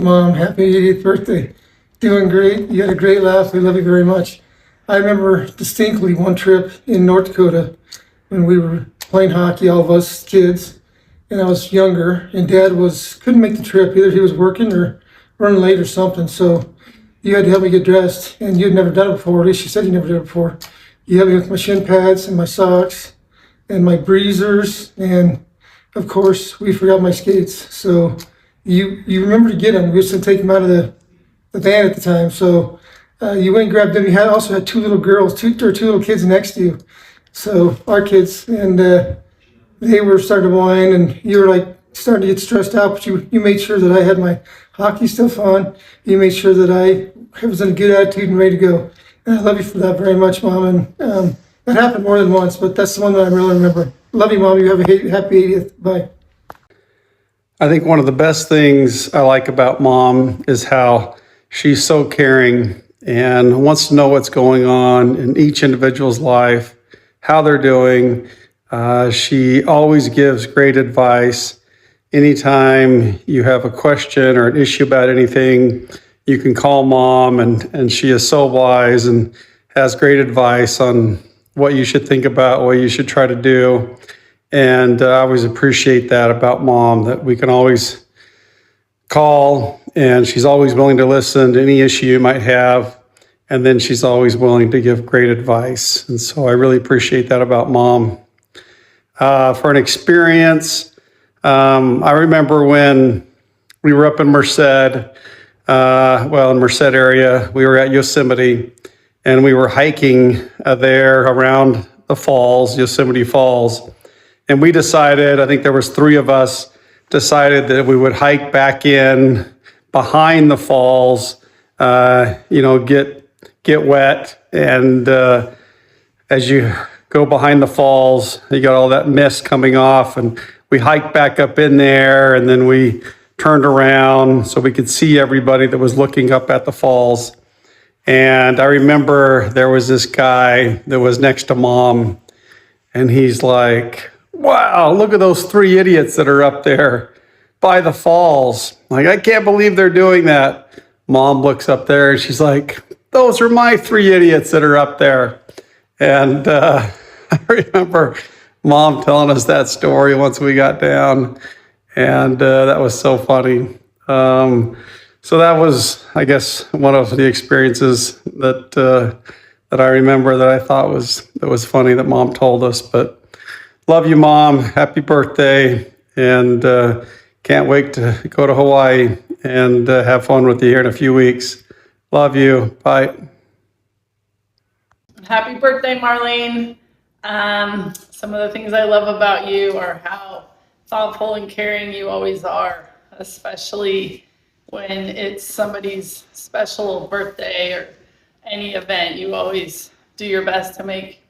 Mom, happy 80th birthday. Doing great. You had a great laugh. We love you very much. I remember distinctly one trip in North Dakota when we were playing hockey, all of us kids, and I was younger, and Dad couldn't make the trip. Either he was working or running late or something. So you had to help me get dressed, and you'd never done it before. At least you said you never did it before. You helped me with my shin pads and my socks and my breezers, and of course we forgot my skates. So you remember to get them. We used to take them out of the van at the time. So you went and grabbed them. You also had two little girls, two little kids next to you. So our kids, and they were starting to whine, and you were like starting to get stressed out. But you made sure that I had my hockey stuff on. You made sure that I was in a good attitude and ready to go. And I love you for that very much, Mom. And that happened more than once, but that's the one that I really remember. Love you, Mom. You have a happy 80th. Bye. I think one of the best things I like about Mom is how she's so caring and wants to know what's going on in each individual's life, how they're doing. She always gives great advice. Anytime you have a question or an issue about anything, you can call Mom, and she is so wise and has great advice on what you should think about, what you should try to do. And I always appreciate that about Mom, that we can always call, and she's always willing to listen to any issue you might have. And then she's always willing to give great advice. And so I really appreciate that about Mom. For an experience, I remember when we were up in Merced, in Merced area, we were at Yosemite, and we were hiking there around the falls, Yosemite Falls. And we decided, I think there was three of us, decided that we would hike back in behind the falls, get wet. And as you go behind the falls, you got all that mist coming off. And we hiked back up in there, and then we turned around so we could see everybody that was looking up at the falls. And I remember there was this guy that was next to Mom, and he's like, "Wow, look at those three idiots that are up there by the falls. Like, I can't believe they're doing that." Mom looks up there and she's like, "Those are my three idiots that are up there." And I remember Mom telling us that story once we got down, and that was so funny. So that was, I guess, one of the experiences that I remember that I thought was funny that Mom told us. But love you, Mom. Happy birthday. And can't wait to go to Hawaii and have fun with you here in a few weeks. Love you. Bye. Happy birthday, Marlene. Some of the things I love about you are how thoughtful and caring you always are, especially when it's somebody's special birthday or any event. You always do your best to make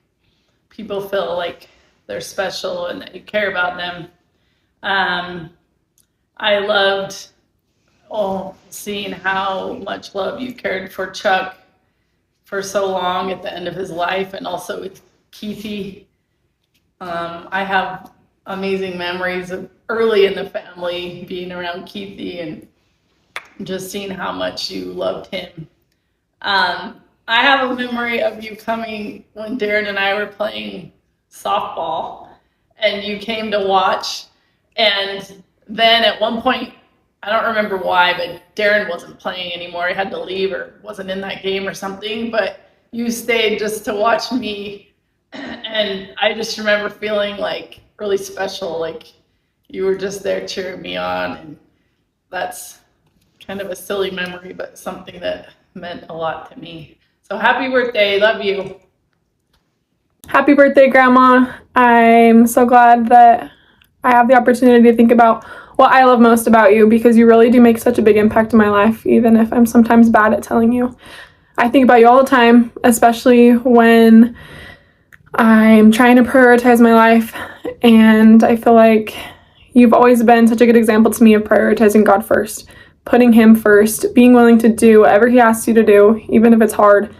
people feel like they're special and that you care about them. I loved seeing how much love you cared for Chuck for so long at the end of his life, and also with Keithy. I have amazing memories of early in the family being around Keithy and just seeing how much you loved him. I have a memory of you coming when Darren and I were playing softball, and you came to watch. And then at one point, I don't remember why, but Darren wasn't playing anymore. He had to leave or wasn't in that game or something, but you stayed just to watch me. And I just remember feeling like really special, like you were just there cheering me on. And that's kind of a silly memory, but something that meant a lot to me. So happy birthday. Love you. Happy birthday, Grandma. I'm so glad that I have the opportunity to think about what I love most about you, because you really do make such a big impact in my life, even if I'm sometimes bad at telling you. I think about you all the time, especially when I'm trying to prioritize my life, and I feel like you've always been such a good example to me of prioritizing God first, putting Him first, being willing to do whatever He asks you to do, even if it's hard.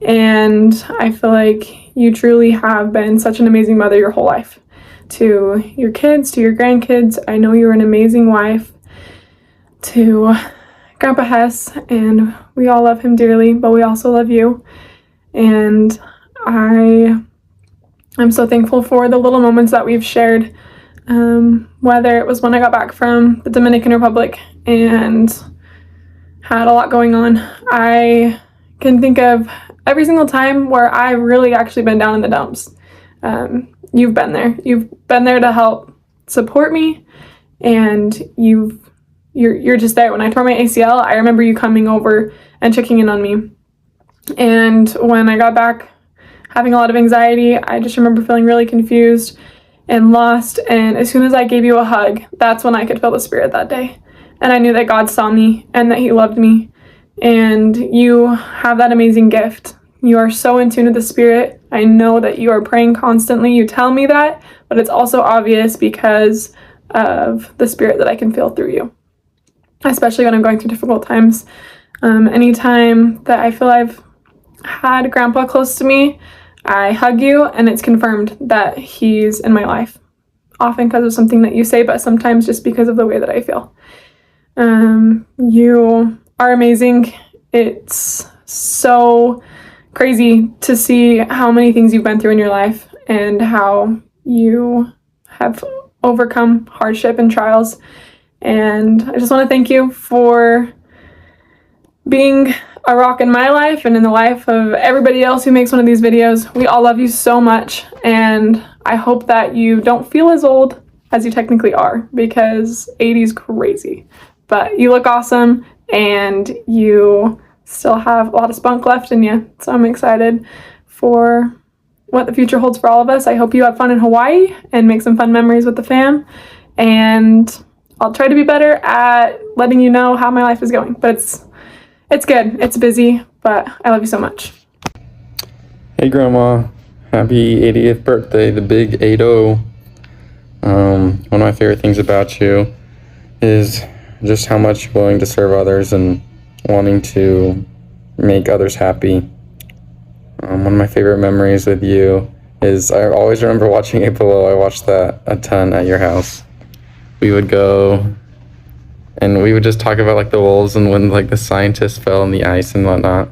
And I feel like you truly have been such an amazing mother your whole life. To your kids, to your grandkids, I know you're an amazing wife. To Grandpa Hess, and we all love him dearly, but we also love you. And I'm so thankful for the little moments that we've shared, whether it was when I got back from the Dominican Republic and had a lot going on. I can think of every single time where I've really actually been down in the dumps. You've been there. You've been there to help support me, and you're just there. When I tore my ACL, I remember you coming over and checking in on me. And when I got back having a lot of anxiety, I just remember feeling really confused and lost. And as soon as I gave you a hug, that's when I could feel the Spirit that day. And I knew that God saw me and that He loved me. And you have that amazing gift. You are so in tune with the Spirit. I know that you are praying constantly. You tell me that, but it's also obvious because of the Spirit that I can feel through you, especially when I'm going through difficult times. Anytime that I feel I've had Grandpa close to me, I hug you, and it's confirmed that he's in my life. Often because of something that you say, but sometimes just because of the way that I feel. You are amazing. It's so crazy to see how many things you've been through in your life and how you have overcome hardship and trials. And I just want to thank you for being a rock in my life and in the life of everybody else who makes one of these videos. We all love you so much, and I hope that you don't feel as old as you technically are, because 80 is crazy. But you look awesome, and you still have a lot of spunk left in you. So I'm excited for what the future holds for all of us. I hope you have fun in Hawaii and make some fun memories with the fam. And I'll try to be better at letting you know how my life is going. But it's good. It's busy, but I love you so much. Hey Grandma, happy 80th birthday, the big 80. One of my favorite things about you is just how much you're willing to serve others and wanting to make others happy. One of my favorite memories with you is I always remember watching 8 Below. I watched that a ton at your house. We would go and we would just talk about like the wolves and when like the scientists fell in the ice and whatnot.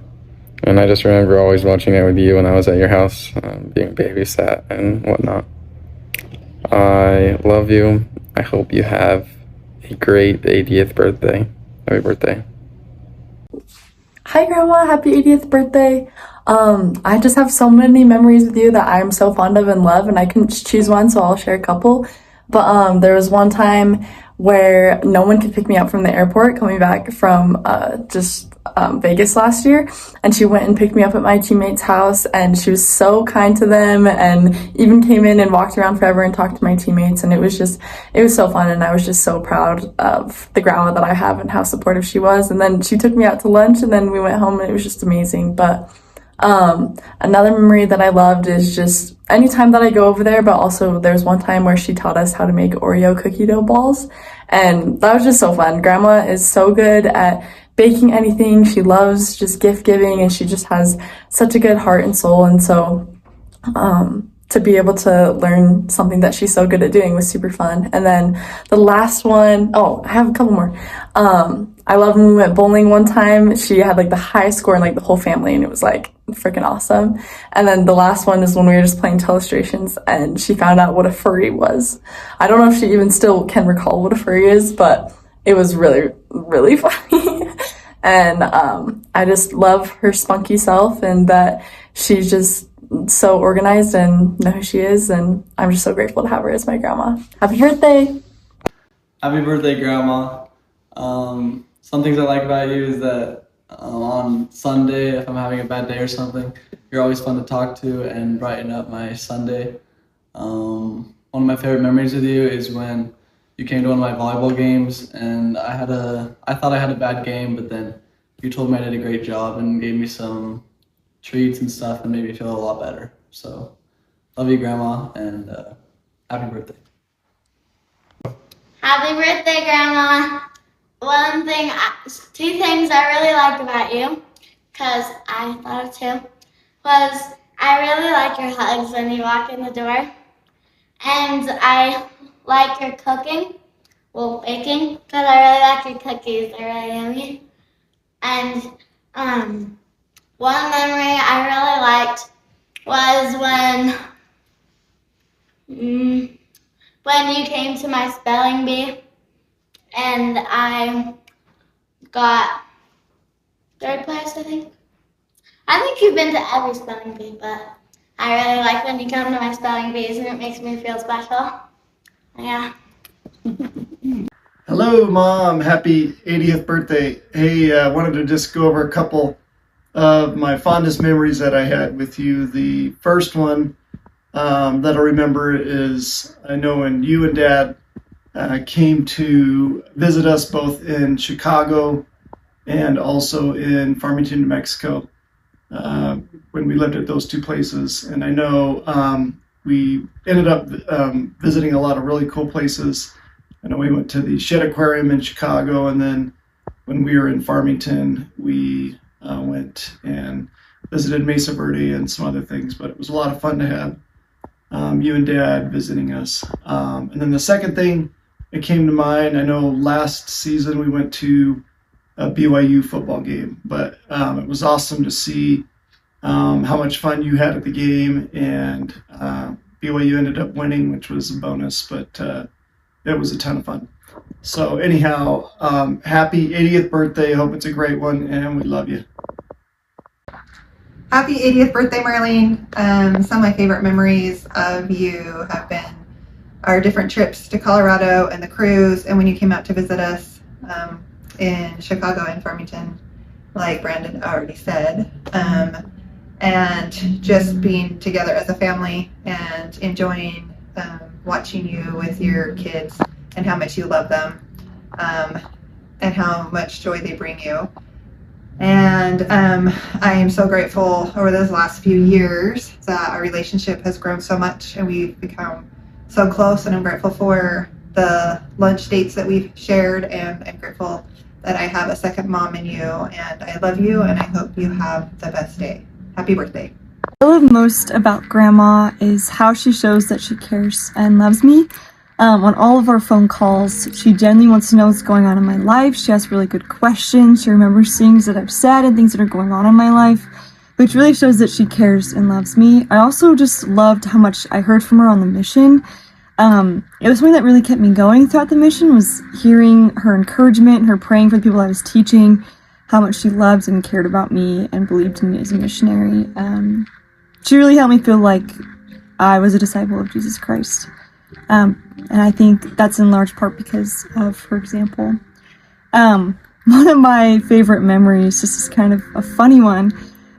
And I just remember always watching it with you when I was at your house, being babysat and whatnot. I love you. I hope you have a great 80th birthday. Happy birthday. Hi Grandma, happy 80th birthday. I just have so many memories with you that I'm so fond of and love, and I couldn't choose one, so I'll share a couple. But there was one time where no one could pick me up from the airport coming back from Vegas last year, and she went and picked me up at my teammate's house, and she was so kind to them and even came in and walked around forever and talked to my teammates, and it was so fun, and I was just so proud of the grandma that I have and how supportive she was. And then she took me out to lunch, and then we went home, and it was just amazing. But another memory that I loved is just anytime that I go over there, but also there's one time where she taught us how to make Oreo cookie dough balls, and that was just so fun. Grandma is so good at baking anything. She loves just gift giving, and she just has such a good heart and soul. And so to be able to learn something that she's so good at doing was super fun. And then the last one, I have a couple more. I love when we went bowling one time. She had like the highest score in like the whole family, and it was like freaking awesome. And then the last one is when we were just playing telestrations and she found out what a furry was. I don't know if she even still can recall what a furry is, but it was really, really funny. And I just love her spunky self, and that she's just so organized and know who she is, and I'm just so grateful to have her as my grandma. Happy birthday! Happy birthday, Grandma. Some things I like about you is that on Sunday, if I'm having a bad day or something, you're always fun to talk to and brighten up my Sunday. One of my favorite memories with you is when you came to one of my volleyball games, and I thought I had a bad game, but then you told me I did a great job and gave me some treats and stuff and made me feel a lot better. So, love you, Grandma, and happy birthday. Happy birthday, Grandma. Two things I really liked about you, because I thought of two, was I really like your hugs when you walk in the door, and I like your cooking, baking, because I really like your cookies. They're really yummy. And one memory I really liked was when you came to my spelling bee and I got 3rd place, I think. I think you've been to every spelling bee, but I really like when you come to my spelling bees and it makes me feel special. Yeah. Hello, Mom. Happy 80th birthday. Hey, I wanted to just go over a couple of my fondest memories that I had with you. The first one that I remember is I know when you and Dad came to visit us both in Chicago and also in Farmington, New Mexico, when we lived at those two places. And I know we ended up visiting a lot of really cool places. I know we went to the Shed Aquarium in Chicago, and then when we were in Farmington, we went and visited Mesa Verde and some other things, but it was a lot of fun to have you and Dad visiting us. And then the second thing that came to mind, I know last season we went to a BYU football game, but it was awesome to see how much fun you had at the game, and BYU ended up winning, which was a bonus, but it was a ton of fun. So anyhow, happy 80th birthday. Hope it's a great one, and we love you. Happy 80th birthday, Marlene. Some of my favorite memories of you have been our different trips to Colorado and the cruise, and when you came out to visit us in Chicago and Farmington, like Brandon already said. And just being together as a family and enjoying watching you with your kids and how much you love them, and how much joy they bring you. And I am so grateful over those last few years that our relationship has grown so much and we've become so close, and I'm grateful for the lunch dates that we've shared, and I'm grateful that I have a second mom in you, and I love you, and I hope you have the best day. Happy birthday. What I love most about Grandma is how she shows that she cares and loves me. On all of our phone calls, she genuinely wants to know what's going on in my life. She asks really good questions. She remembers things that I've said and things that are going on in my life, which really shows that she cares and loves me. I also just loved how much I heard from her on the mission. It was something that really kept me going throughout the mission, was hearing her encouragement, her praying for the people I was teaching, how much she loved and cared about me and believed in me as a missionary. She really helped me feel like I was a disciple of Jesus Christ. And I think that's in large part because of her example. One of my favorite memories, this is kind of a funny one,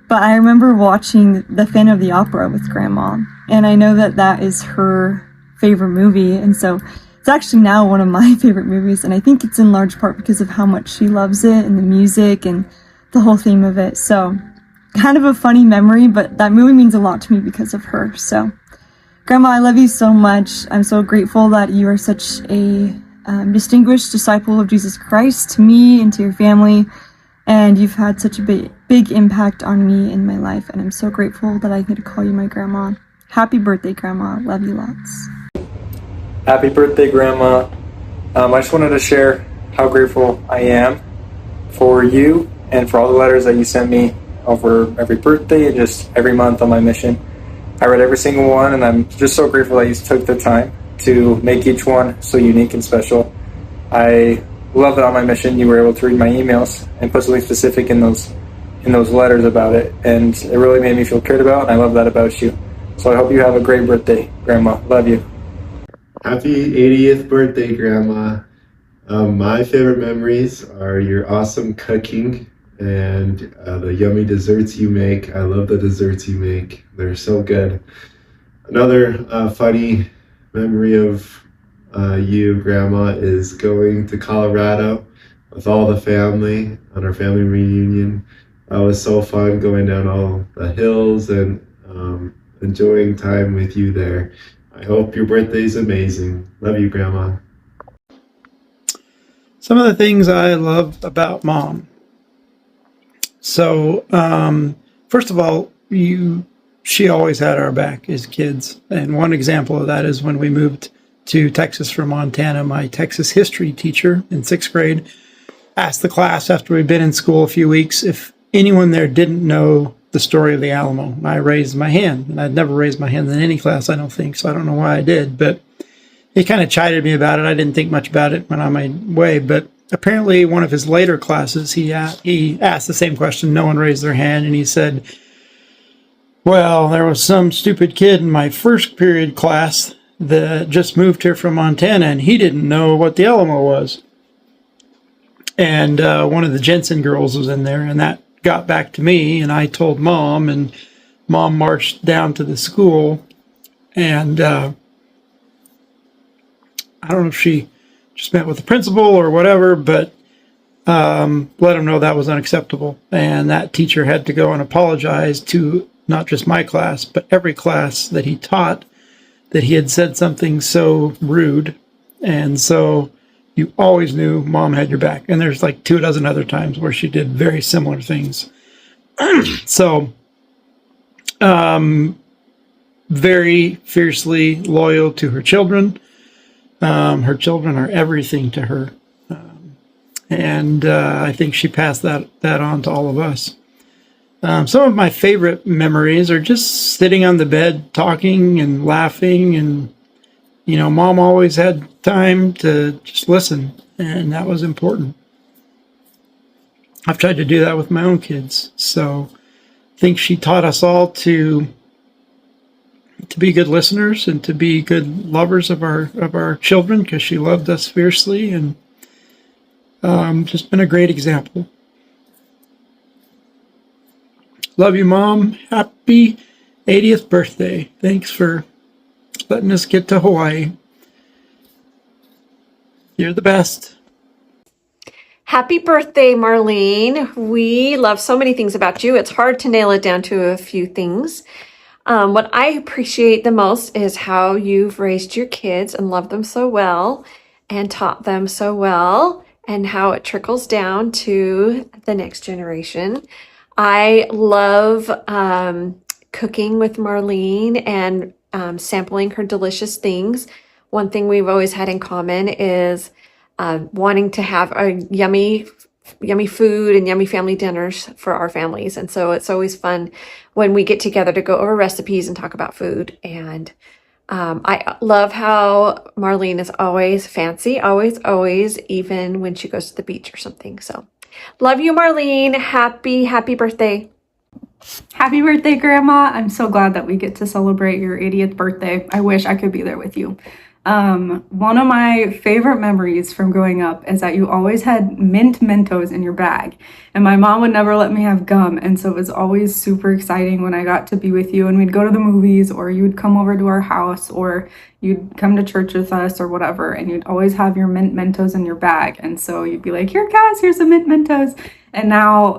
but I remember watching The Phantom of the Opera with Grandma, and I know that that is her favorite movie, and so it's actually now one of my favorite movies, and I think it's in large part because of how much she loves it and the music and the whole theme of it. So kind of a funny memory, but that movie means a lot to me because of her. So Grandma, I love you so much. I'm so grateful that you are such a distinguished disciple of Jesus Christ to me and to your family, and you've had such a big impact on me in my life, and I'm so grateful that I get to call you my grandma. Happy birthday, Grandma. Love you lots. Happy birthday, Grandma. I just wanted to share how grateful I am for you and for all the letters that you sent me over every birthday and just every month on my mission. I read every single one, and I'm just so grateful that you took the time to make each one so unique and special. I love that on my mission you were able to read my emails and put something specific in those letters about it, and it really made me feel cared about, and I love that about you. So I hope you have a great birthday, Grandma. Love you. Happy 80th birthday, Grandma. My favorite memories are your awesome cooking and the yummy desserts you make. I love the desserts you make. They're so good. Another funny memory of you, Grandma, is going to Colorado with all the family on our family reunion. That was so fun, going down all the hills and enjoying time with you there. I hope your birthday's amazing. Love you, Grandma. Some of the things I love about Mom. So, first of all, she always had our back as kids. And one example of that is when we moved to Texas from Montana. My Texas history teacher in 6th grade asked the class after we'd been in school a few weeks if anyone there didn't know the story of the Alamo. And I raised my hand, and I'd never raised my hand in any class, I don't think, so I don't know why I did, but he kind of chided me about it. I didn't think much about it, went on my way, but apparently one of his later classes, he asked the same question. No one raised their hand, and he said, well, there was some stupid kid in my first period class that just moved here from Montana, and he didn't know what the Alamo was. And one of the Jensen girls was in there, and that got back to me, and I told Mom, and Mom marched down to the school, and I don't know if she just met with the principal or whatever, but let him know that was unacceptable. And that teacher had to go and apologize to not just my class, but every class that he taught, that he had said something so rude. And so you always knew Mom had your back. And there's like 24 other times where she did very similar things. So, very fiercely loyal to her children. Her children are everything to her. And I think she passed that on to all of us. Some of my favorite memories are just sitting on the bed, talking and laughing. And, you know, Mom always had time to just listen. And that was important. I've tried to do that with my own kids. So I think she taught us all to be good listeners and to be good lovers of our children, because she loved us fiercely, and just been a great example. Love you, Mom. Happy 80th birthday. Thanks for letting us get to Hawaii. You're the best. Happy birthday, Marlene. We love so many things about you. It's hard to nail it down to a few things. What I appreciate the most is how you've raised your kids and loved them so well and taught them so well, and how it trickles down to the next generation. I love cooking with Marlene and sampling her delicious things. One thing we've always had in common is wanting to have a yummy food and yummy family dinners for our families. And so it's always fun when we get together to go over recipes and talk about food. And I love how Marlene is always fancy, always, even when she goes to the beach or something. So love you, Marlene. Happy birthday. Happy birthday, Grandma. I'm so glad that we get to celebrate your 80th birthday. I wish I could be there with you. One of my favorite memories from growing up is that you always had mint Mentos in your bag, and my mom would never let me have gum. And so it was always super exciting when I got to be with you, and we'd go to the movies, or you would come over to our house, or you'd come to church with us or whatever, and you'd always have your mint Mentos in your bag. And so you'd be like, here, guys, here's some mint Mentos. And now,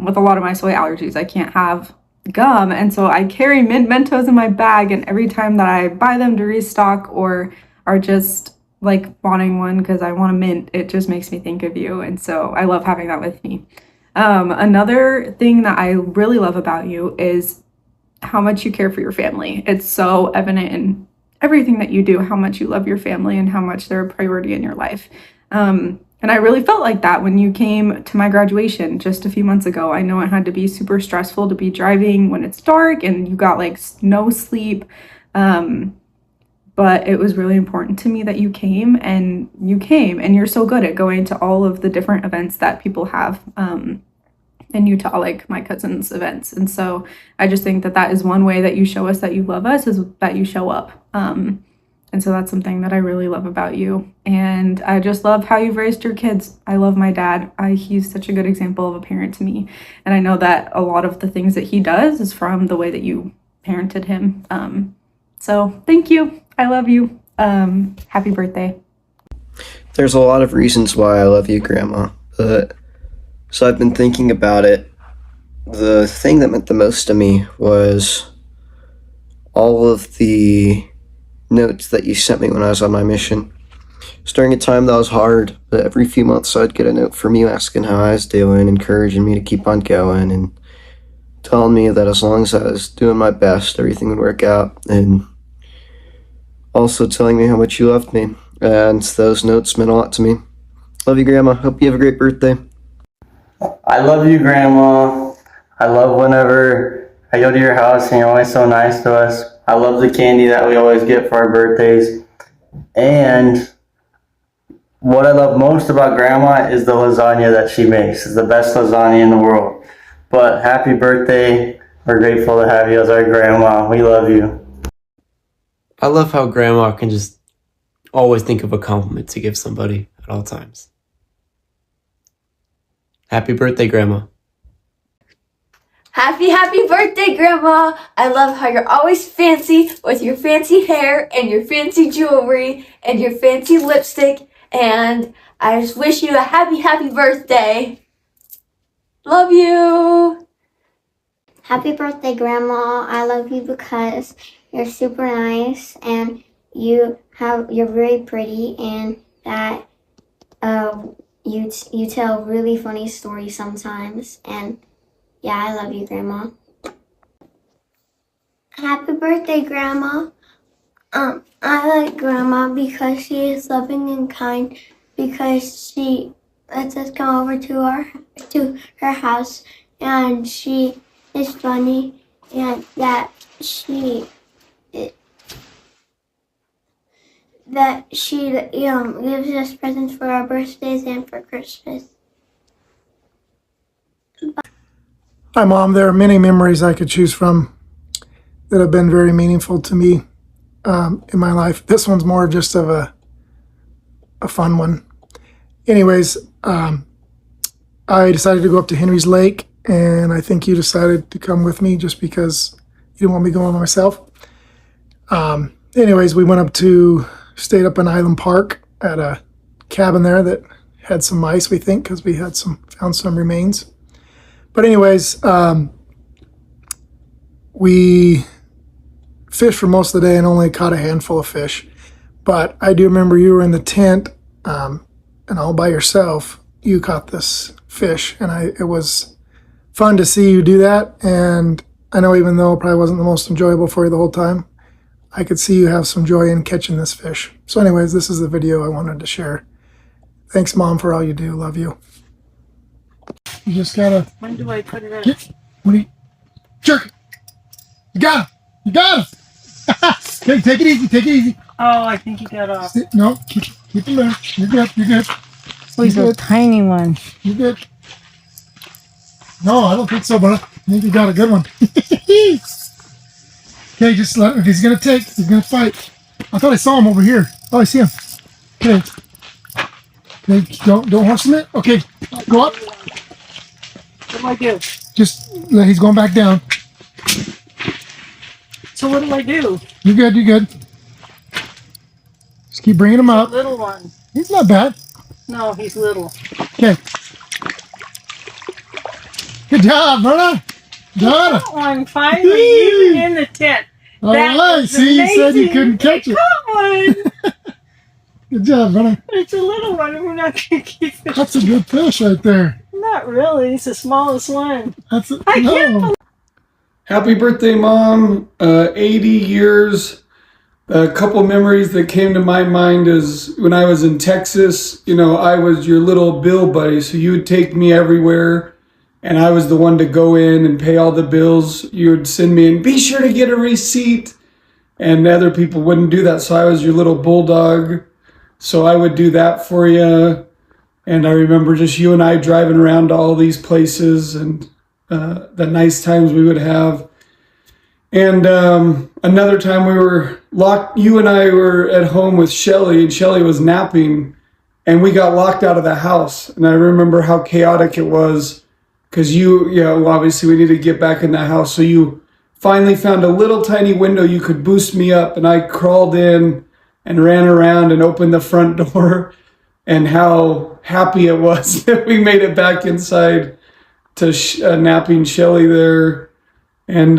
with a lot of my soy allergies, I can't have gum. And so I carry mint Mentos in my bag, and every time that I buy them to restock or are just like wanting one because I want a mint, it just makes me think of you. And so I love having that with me. Another thing that I really love about you is how much you care for your family. It's so evident in everything that you do, how much you love your family and how much they're a priority in your life. And I really felt like that when you came to my graduation just a few months ago. I know it had to be super stressful to be driving when it's dark and you got like no sleep. But it was really important to me that you came, and you're so good at going to all of the different events that people have in Utah, like my cousin's events. And so I just think that that is one way that you show us that you love us, is that you show up. And so that's something that I really love about you. And I just love how you've raised your kids. I love my dad. He's such a good example of a parent to me. And I know that a lot of the things that he does is from the way that you parented him. So thank you. I love you. Happy birthday. There's a lot of reasons why I love you, Grandma. But so I've been thinking about it. The thing that meant the most to me was all of the notes that you sent me when I was on my mission. It was during a time that was hard, but every few months I'd get a note from you asking how I was doing, encouraging me to keep on going, and telling me that as long as I was doing my best, everything would work out, and also telling me how much you loved me. And those notes meant a lot to me. Love you, Grandma. Hope you have a great birthday. I love you, Grandma. I love whenever I go to your house and you're always so nice to us. I love the candy that we always get for our birthdays. And what I love most about Grandma is the lasagna that she makes. It's the best lasagna in the world. But happy birthday. We're grateful to have you as our grandma. We love you. I love how Grandma can just always think of a compliment to give somebody at all times. Happy birthday, Grandma. Happy birthday, Grandma! I love how you're always fancy with your fancy hair and your fancy jewelry and your fancy lipstick, and I just wish you a happy birthday. Love you! Happy birthday, Grandma. I love you because you're super nice and you're very pretty, and that you tell really funny stories sometimes, and yeah, I love you, Grandma. Happy birthday, Grandma. I like Grandma because she is loving and kind, because she lets us come over to her house, and she is funny, and that she gives us presents for our birthdays and for Christmas. Hi, Mom. There are many memories I could choose from that have been very meaningful to me in my life. This one's more just of a fun one. Anyways, I decided to go up to Henry's Lake, and I think you decided to come with me just because you didn't want me going by myself. Anyways, we stayed up in Island Park at a cabin there that had some mice, we think, because we had found some remains. But anyways, we fished for most of the day and only caught a handful of fish. But I do remember you were in the tent, and all by yourself, you caught this fish, and it was fun to see you do that. And I know even though it probably wasn't the most enjoyable for you the whole time, I could see you have some joy in catching this fish. So anyways, this is the video I wanted to share. Thanks, Mom, for all you do. Love you. You just gotta... When do I put it in? Jerk! You got him! You got him! Okay, take it easy, take it easy. Oh, I think you got off. No, keep him there. You're good, you're good. Oh, he's a tiny one. You're good. No, I don't think so, but I think you got a good one. Okay, just let him. He's gonna fight. I thought I saw him over here. Oh, I see him. Okay. Okay, don't horse him it. Okay, go up. What do I do? He's going back down. So what do I do? You're good, you're good. Just keep bringing him up. Little one. He's not bad. No, he's little. Okay. Good job, brother. Got That one finally, even in the tent. All That right, was see, you said you amazing. couldn't catch it. Caught one. Good job, brother. It's a little one. We're not gonna keep it. That's a good fish right there. Not really. It's the smallest one. I can't believe. Happy birthday, Mom. 80 years. A couple memories that came to my mind is when I was in Texas, I was your little bill buddy. So you would take me everywhere, and I was the one to go in and pay all the bills. You would send me in, be sure to get a receipt. And other people wouldn't do that. So I was your little bulldog. So I would do that for you. And I remember just you and I driving around to all these places and the nice times we would have. And another time we were locked, you and I were at home with Shelly, and Shelly was napping, and we got locked out of the house. And I remember how chaotic it was because obviously we needed to get back in the house. So you finally found a little tiny window you could boost me up, and I crawled in and ran around and opened the front door, and how happy it was that we made it back inside to napping Shelly there. And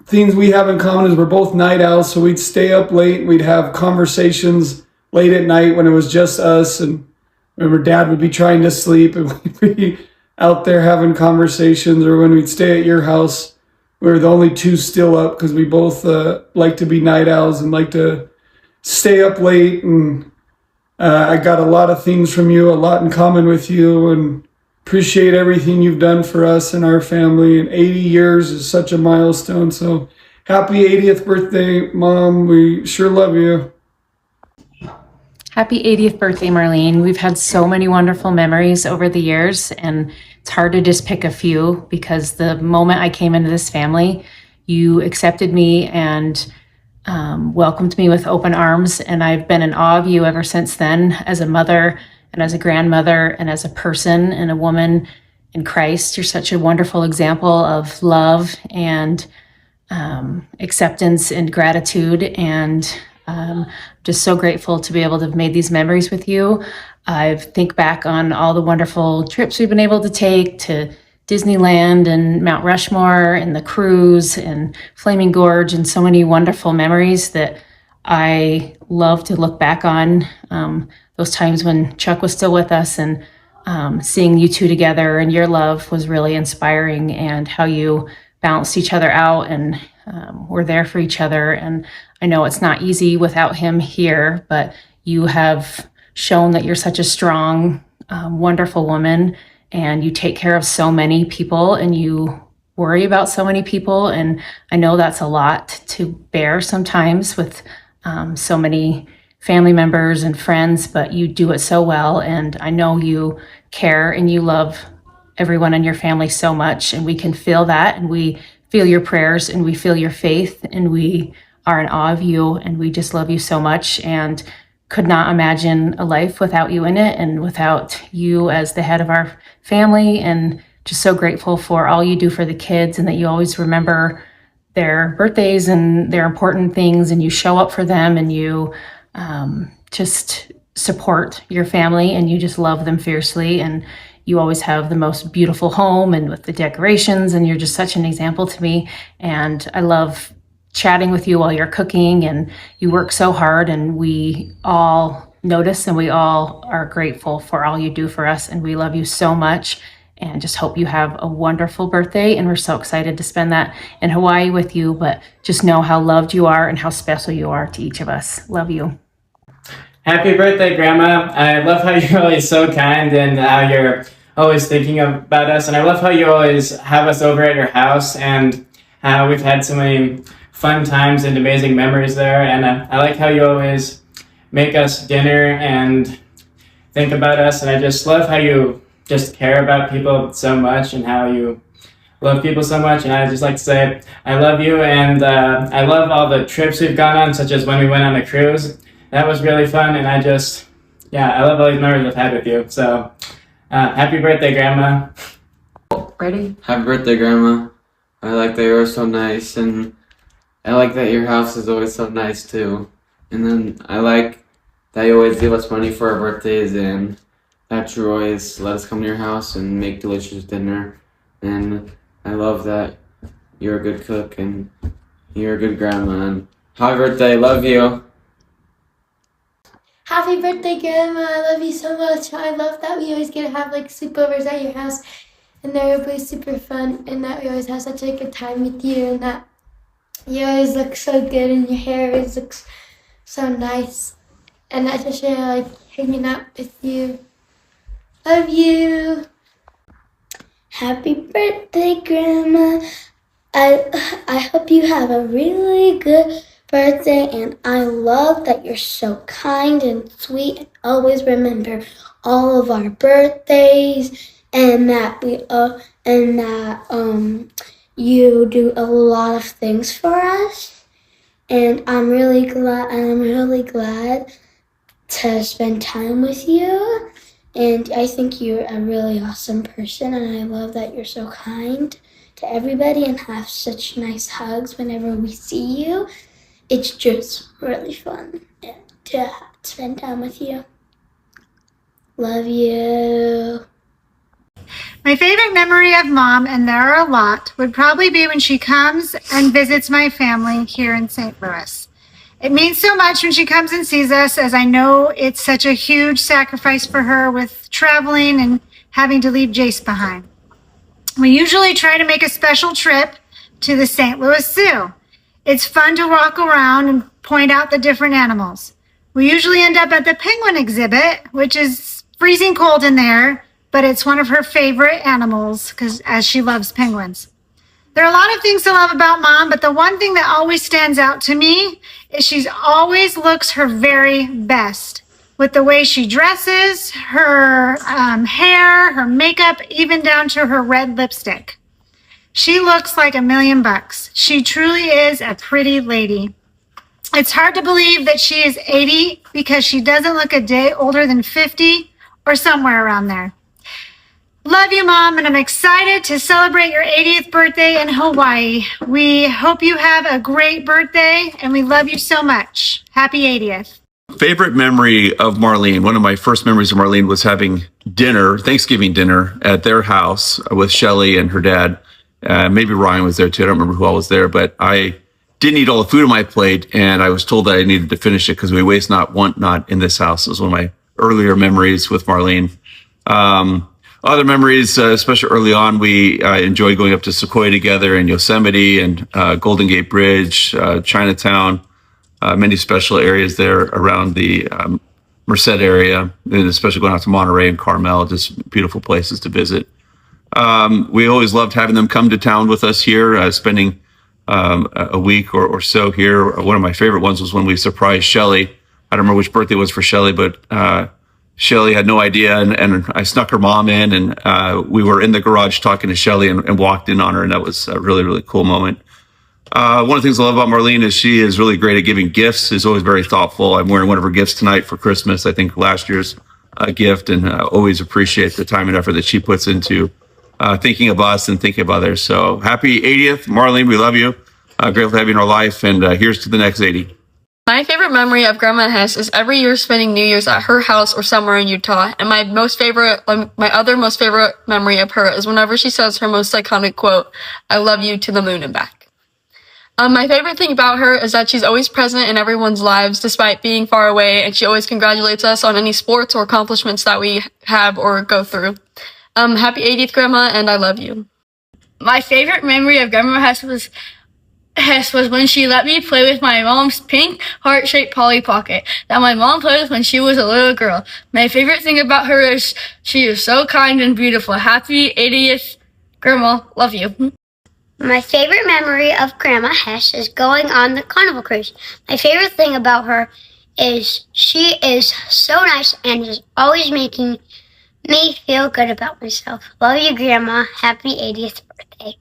things we have in common is we're both night owls, so we'd stay up late and we'd have conversations late at night when it was just us. And remember, Dad would be trying to sleep and we'd be out there having conversations. Or when we'd stay at your house, we were the only two still up because we both like to be night owls and like to stay up late. And I got a lot of things from you, a lot in common with you, and appreciate everything you've done for us and our family. And 80 years is such a milestone. So happy 80th birthday, Mom. We sure love you. Happy 80th birthday, Marlene. We've had so many wonderful memories over the years, and it's hard to just pick a few because the moment I came into this family, you accepted me and welcomed me with open arms, and I've been in awe of you ever since then as a mother and as a grandmother and as a person and a woman in Christ. You're such a wonderful example of love and acceptance and gratitude, and just so grateful to be able to have made these memories with you. I think back on all the wonderful trips we've been able to take to Disneyland and Mount Rushmore and the cruise and Flaming Gorge, and so many wonderful memories that I love to look back on. Those times when Chuck was still with us, and seeing you two together and your love was really inspiring, and how you balanced each other out and were there for each other. And I know it's not easy without him here, but you have shown that you're such a strong, wonderful woman, and you take care of so many people, and you worry about so many people. And I know that's a lot to bear sometimes with so many family members and friends, but you do it so well. And I know you care and you love everyone in your family so much, and we can feel that, and we feel your prayers, and we feel your faith, and we are in awe of you, and we just love you so much, and could not imagine a life without you in it and without you as the head of our family. And just so grateful for all you do for the kids, and that you always remember their birthdays and their important things, and you show up for them, and you just support your family, and you just love them fiercely. And you always have the most beautiful home and with the decorations, and you're just such an example to me. And I love chatting with you while you're cooking, and you work so hard, and we all notice, and we all are grateful for all you do for us, and we love you so much, and just hope you have a wonderful birthday. And we're so excited to spend that in Hawaii with you, but just know how loved you are and how special you are to each of us. Love you. Happy birthday, Grandma. I love how you're always so kind and how you're always thinking about us. And I love how you always have us over at your house, and how we've had so many fun times and amazing memories there. And I like how you always make us dinner and think about us. And I just love how you just care about people so much, and how you love people so much. And I just like to say I love you, and I love all the trips we've gone on, such as when we went on the cruise. That was really fun, and I love all these memories I've had with you. So, happy birthday, Grandma. Ready? Happy birthday, Grandma. I like that you're so nice, and I like that your house is always so nice, too. And then I like that you always give us money for our birthdays, and that you always let us come to your house and make delicious dinner. And I love that you're a good cook, and you're a good grandma. And happy birthday, love you. Happy birthday, Grandma. I love you so much. I love that we always get to have like sleepovers at your house, and they're always super fun, and that we always have such a good time with you, and that you always look so good, and your hair always looks so nice. And I just really like hanging out with you. Love you. Happy birthday, Grandma. I hope you have a really good birthday, and I love that you're so kind and sweet, and always remember all of our birthdays, and that you do a lot of things for us. And I'm really glad to spend time with you. And I think you're a really awesome person, and I love that you're so kind to everybody and have such nice hugs whenever we see you. It's just really fun to spend time with you. Love you. My favorite memory of Mom, and there are a lot, would probably be when she comes and visits my family here in St. Louis. It means so much when she comes and sees us, as I know it's such a huge sacrifice for her with traveling and having to leave Jace behind. We usually try to make a special trip to the St. Louis Zoo. It's fun to walk around and point out the different animals. We usually end up at the penguin exhibit, which is freezing cold in there, but it's one of her favorite animals as she loves penguins. There are a lot of things to love about Mom, but the one thing that always stands out to me is she always looks her very best with the way she dresses, her hair, her makeup, even down to her red lipstick. She looks like $1,000,000. She truly is a pretty lady. It's hard to believe that she is 80 because she doesn't look a day older than 50 or somewhere around there. Love you, Mom, and I'm excited to celebrate your 80th birthday in Hawaii. We hope you have a great birthday, and we love you so much. Happy 80th. Favorite memory of Marlene. One of my first memories of Marlene was having dinner, Thanksgiving dinner, at their house with Shelly and her dad. Maybe Ryan was there too. I don't remember who all was there, but I didn't eat all the food on my plate, and I was told that I needed to finish it because we waste not, want not in this house. It was one of my earlier memories with Marlene. Other memories, especially early on, we enjoyed going up to Sequoia together in Yosemite and Golden Gate Bridge, Chinatown, many special areas there around the Merced area, and especially going out to Monterey and Carmel, just beautiful places to visit. We always loved having them come to town with us here, spending a week or so here. One of my favorite ones was when we surprised Shelly. I don't remember which birthday it was for Shelly, but Shelly had no idea, and I snuck her mom in, and we were in the garage talking to Shelly and walked in on her, and that was a really, really cool moment. One of the things I love about Marlene is she is really great at giving gifts, is always very thoughtful. I'm wearing one of her gifts tonight for Christmas, I think last year's gift, and always appreciate the time and effort that she puts into thinking of us and thinking of others. So happy 80th, Marlene, we love you. Grateful to have you in our life, and here's to the next 80. My favorite memory of Grandma Hess is every year spending New Year's at her house or somewhere in Utah. And my other most favorite memory of her is whenever she says her most iconic quote, "I love you to the moon and back." My favorite thing about her is that she's always present in everyone's lives despite being far away, and she always congratulates us on any sports or accomplishments that we have or go through. Happy 80th, Grandma, and I love you. My favorite memory of Grandma Hess was when she let me play with my mom's pink heart-shaped Polly Pocket that my mom played with when she was a little girl. My favorite thing about her is she is so kind and beautiful. Happy 80th, Grandma. Love you. My favorite memory of Grandma Hess is going on the Carnival Cruise. My favorite thing about her is she is so nice and is always making me feel good about myself. Love you, Grandma. Happy 80th birthday.